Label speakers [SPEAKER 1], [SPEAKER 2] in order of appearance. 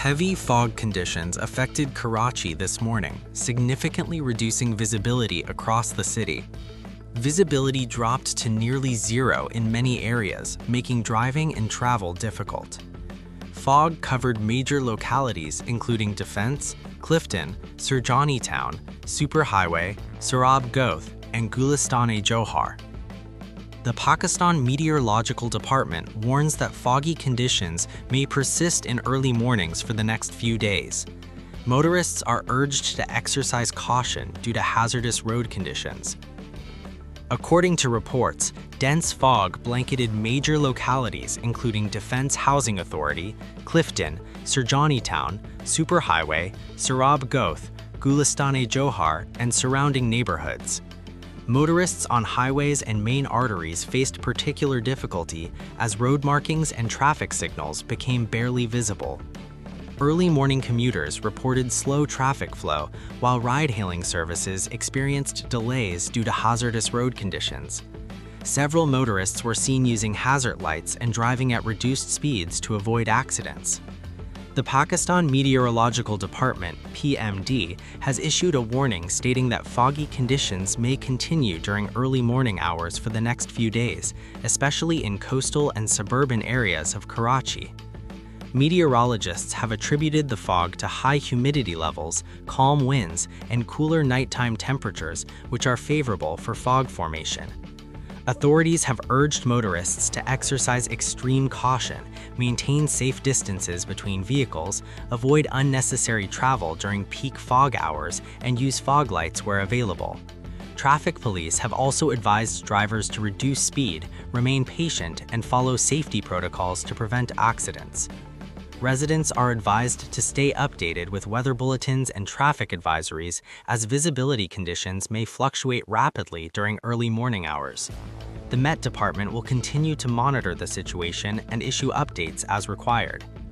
[SPEAKER 1] Heavy fog conditions affected Karachi this morning, significantly reducing visibility across the city. Visibility dropped to nearly zero in many areas, making driving and travel difficult. Fog covered major localities including Defense, Clifton, Surjani Town, Superhighway, Sohrab Goth, and Gulistan-e-Johar. The Pakistan Meteorological Department warns that foggy conditions may persist in early mornings for the next few days. Motorists are urged to exercise caution due to hazardous road conditions. According to reports, dense fog blanketed major localities including Defense Housing Authority, Clifton, Surjani Town, Superhighway, Sohrab Goth, Gulistan-e-Johar, and surrounding neighborhoods. Motorists on highways and main arteries faced particular difficulty as road markings and traffic signals became barely visible. Early morning commuters reported slow traffic flow, while ride-hailing services experienced delays due to hazardous road conditions. Several motorists were seen using hazard lights and driving at reduced speeds to avoid accidents. The Pakistan Meteorological Department (PMD) has issued a warning stating that foggy conditions may continue during early morning hours for the next few days, especially in coastal and suburban areas of Karachi. Meteorologists have attributed the fog to high humidity levels, calm winds, and cooler nighttime temperatures, which are favorable for fog formation. Authorities have urged motorists to exercise extreme caution, maintain safe distances between vehicles, avoid unnecessary travel during peak fog hours, and use fog lights where available. Traffic police have also advised drivers to reduce speed, remain patient, and follow safety protocols to prevent accidents. Residents are advised to stay updated with weather bulletins and traffic advisories as visibility conditions may fluctuate rapidly during early morning hours. The Met Department will continue to monitor the situation and issue updates as required.